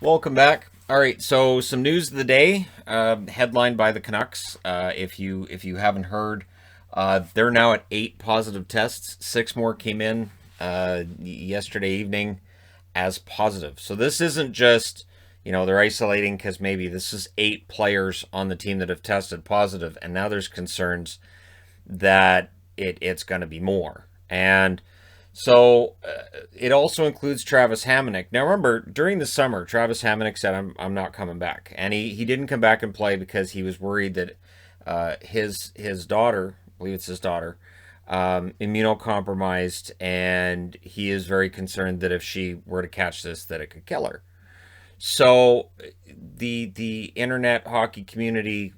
Welcome back. All right, so some news of the day, headlined by the Canucks. If you haven't heard, they're now at 8 positive tests. 6 more came in yesterday evening as positive. So this isn't just they're isolating because maybe this is 8 players on the team that have tested positive, and now there's concerns that it's going to be more. And so it also includes Travis Hamonic. Now remember, during the summer, Travis Hamonic said, I'm not coming back. And he didn't come back and play because he was worried that his daughter, I believe it's his daughter, immunocompromised, and he is very concerned that if she were to catch this, that it could kill her. So the internet hockey community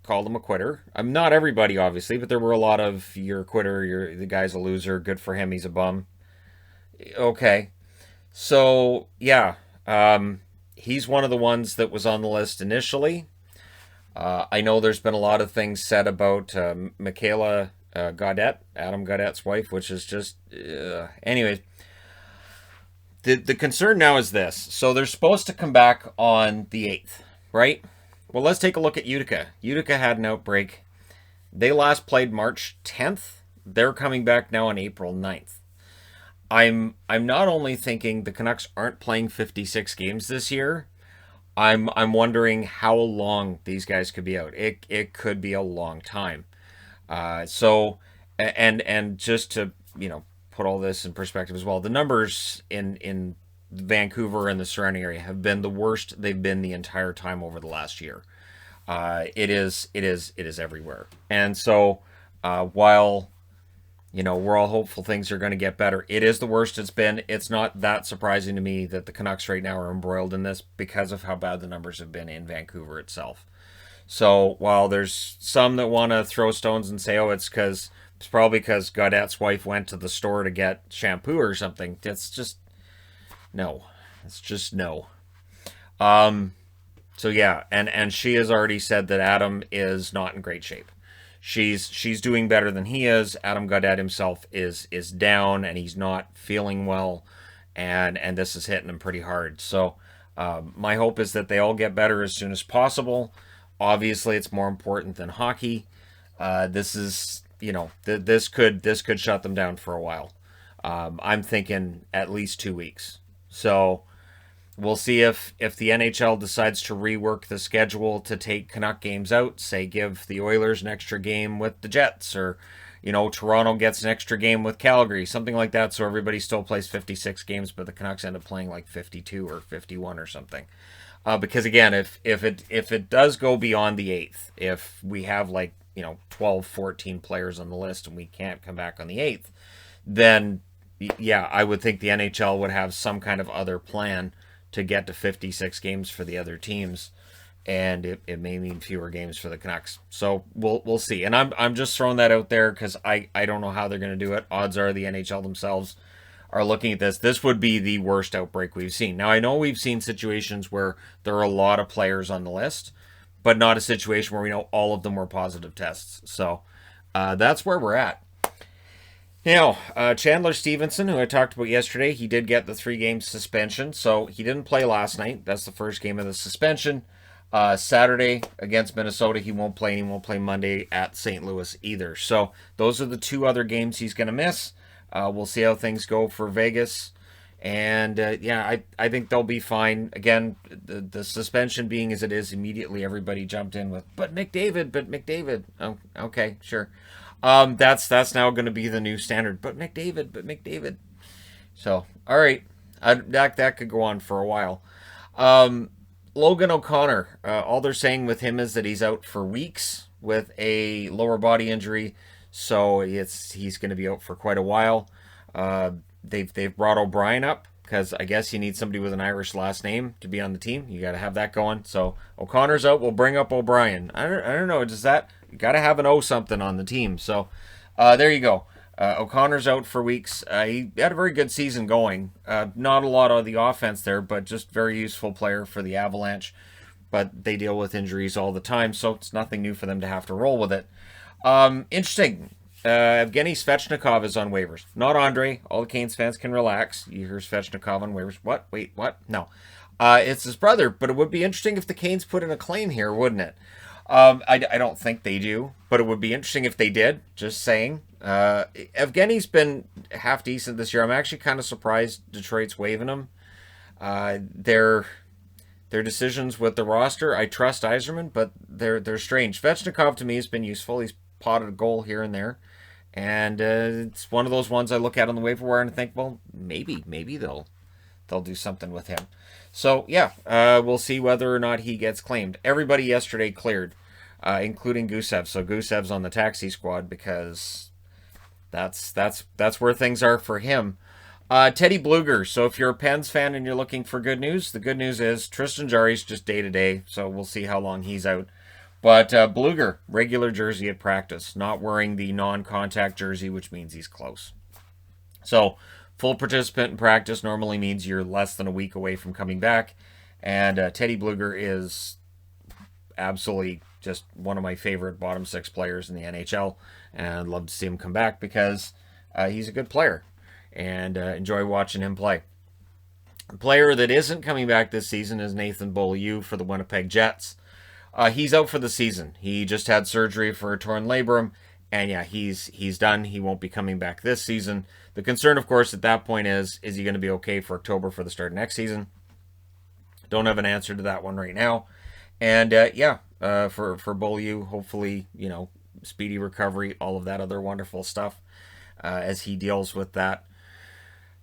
called him a quitter. I'm not everybody, obviously, but there were a lot of you're a quitter, the guy's a loser, good for him, he's a bum. Okay, so yeah, he's one of the ones that was on the list initially. I know there's been a lot of things said about Michaela Gaudette, Adam Gaudette's wife, which is just anyways. The concern now is this. So they're supposed to come back on the 8th, right? Well, let's take a look at Utica. Utica had an outbreak. They last played March 10th. They're coming back now on April 9th. I'm not only thinking the Canucks aren't playing 56 games this year. I'm wondering how long these guys could be out. It could be a long time. And just to put all this in perspective as well, the numbers in Vancouver and the surrounding area have been the worst they've been the entire time over the last year. It is everywhere. And so while we're all hopeful things are going to get better, it is the worst it's been. It's not that surprising to me that the Canucks right now are embroiled in this because of how bad the numbers have been in Vancouver itself. So while there's some that want to throw stones and say, oh, it's probably because Gaudette's wife went to the store to get shampoo or something. That's just no. It's just no. So yeah, and she has already said that Adam is not in great shape. She's doing better than he is. Adam Gaudette himself is down and he's not feeling well, and this is hitting him pretty hard. So my hope is that they all get better as soon as possible. Obviously, it's more important than hockey. This is this could shut them down for a while. I'm thinking at least 2 weeks. So we'll see if the NHL decides to rework the schedule to take Canuck games out, say give the Oilers an extra game with the Jets, or Toronto gets an extra game with Calgary, something like that, so everybody still plays 56 games, but the Canucks end up playing like 52 or 51 or something. Because again, if it does go beyond the 8th, if we have 12, 14 players on the list and we can't come back on the 8th, then yeah, I would think the NHL would have some kind of other plan to get to 56 games for the other teams, and it may mean fewer games for the Canucks. So we'll see. And I'm just throwing that out there because I don't know how they're going to do it. Odds are the NHL themselves are looking at this. This would be the worst outbreak we've seen. Now I know we've seen situations where there are a lot of players on the list, but not a situation where we know all of them were positive tests. So that's where we're at. Now, Chandler Stevenson, who I talked about yesterday, he did get the 3-game suspension, so he didn't play last night. That's the first game of the suspension. Saturday against Minnesota, he won't play, and he won't play Monday at St. Louis either. So those are the 2 other games he's going to miss. We'll see how things go for Vegas. And yeah, I think they'll be fine. Again, the suspension being as it is, immediately everybody jumped in with, but McDavid. Oh, okay, sure. That's now going to be the new standard. But McDavid. So, all right, that could go on for a while. Logan O'Connor. All they're saying with him is that he's out for weeks with a lower body injury, so he's going to be out for quite a while. They've brought O'Brien up because I guess you need somebody with an Irish last name to be on the team. You got to have that going. So O'Connor's out. We'll bring up O'Brien. I don't know. Does that you got to have an O something on the team? So there you go. O'Connor's out for weeks. He had a very good season going. Not a lot of the offense there, but just very useful player for the Avalanche. But they deal with injuries all the time, so it's nothing new for them to have to roll with it. Interesting. Evgeny Svechnikov is on waivers. Not Andre. All the Canes fans can relax. You hear Svechnikov on waivers. What? Wait, what? No. It's his brother, but it would be interesting if the Canes put in a claim here, wouldn't it? I don't think they do, but it would be interesting if they did. Just saying. Evgeny's been half decent this year. I'm actually kind of surprised Detroit's waiving him. Their decisions with the roster, I trust Yzerman, but they're strange. Svechnikov to me has been useful. He's potted a goal here and there, and it's one of those ones I look at on the waiver wire and think, well, maybe they'll do something with him. So yeah, we'll see whether or not he gets claimed. Everybody yesterday cleared, including Gusev. So Gusev's on the taxi squad because that's where things are for him. Teddy Bluger. So if you're a Pens fan and you're looking for good news, the good news is Tristan Jarry's just day to day. So we'll see how long he's out. But Bluger, regular jersey at practice, not wearing the non-contact jersey, which means he's close. So full participant in practice normally means you're less than a week away from coming back. And Teddy Bluger is absolutely just one of my favorite bottom six players in the NHL. And I'd love to see him come back because he's a good player. And enjoy watching him play. A player that isn't coming back this season is Nathan Beaulieu for the Winnipeg Jets. He's out for the season. He just had surgery for a torn labrum, and yeah, he's done. He won't be coming back this season. The concern, of course, at that point is he going to be okay for October for the start of next season? Don't have an answer to that one right now. And for Beaulieu, hopefully, speedy recovery, all of that other wonderful stuff as he deals with that.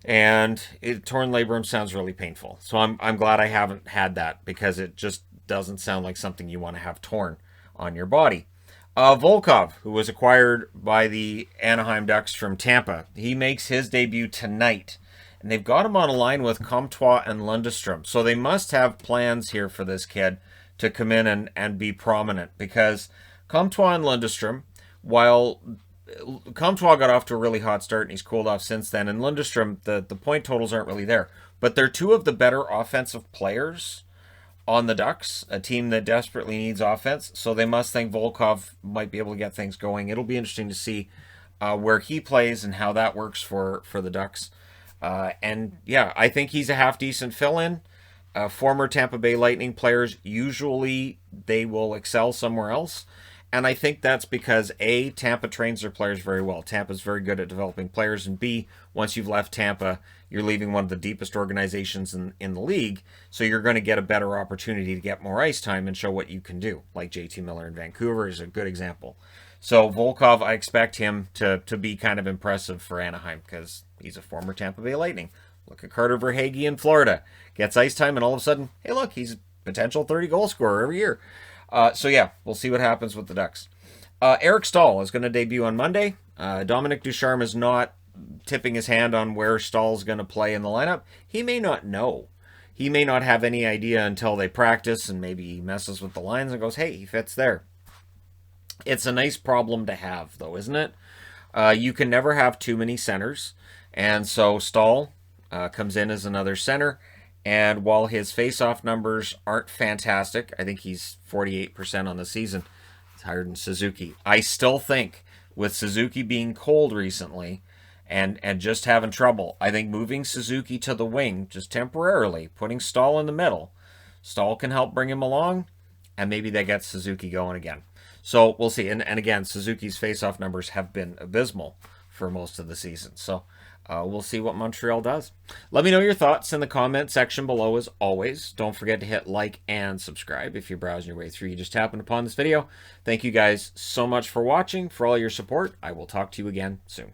And torn labrum sounds really painful. So I'm glad I haven't had that because it just doesn't sound like something you want to have torn on your body. Volkov, who was acquired by the Anaheim Ducks from Tampa, he makes his debut tonight. And they've got him on a line with Comtois and Lundestrom. So they must have plans here for this kid to come in and be prominent because Comtois and Lundestrom, while Comtois got off to a really hot start and he's cooled off since then. And Lundestrom, the point totals aren't really there. But they're two of the better offensive players on the Ducks, a team that desperately needs offense. So they must think Volkov might be able to get things going. It'll be interesting to see where he plays and how that works for the Ducks. And yeah, I think he's a half-decent fill-in. Former Tampa Bay Lightning players, usually they will excel somewhere else. And I think that's because A, Tampa trains their players very well. Tampa's very good at developing players. And B, once you've left Tampa, you're leaving one of the deepest organizations in the league. So you're going to get a better opportunity to get more ice time and show what you can do. Like JT Miller in Vancouver is a good example. So Volkov, I expect him to be kind of impressive for Anaheim because he's a former Tampa Bay Lightning. Look at Carter Verhaeghe in Florida. Gets ice time and all of a sudden, hey look, he's a potential 30-goal scorer every year. So yeah, we'll see what happens with the Ducks. Eric Stahl is going to debut on Monday. Dominic Ducharme is not tipping his hand on where Stahl's going to play in the lineup. He may not know. He may not have any idea until they practice and maybe he messes with the lines and goes, hey, he fits there. It's a nice problem to have, though, isn't it? You can never have too many centers. And so Stahl comes in as another center. And while his face-off numbers aren't fantastic, I think he's 48% on the season. It's higher than Suzuki. I still think with Suzuki being cold recently and just having trouble, I think moving Suzuki to the wing just temporarily, putting Stahl in the middle, Stahl can help bring him along, and maybe that gets Suzuki going again. So we'll see. And again, Suzuki's face-off numbers have been abysmal for most of the season. So we'll see what Montreal does. Let me know your thoughts in the comment section below as always. Don't forget to hit like and subscribe if you're browsing your way through. You just happened upon this video. Thank you guys so much for watching, for all your support. I will talk to you again soon.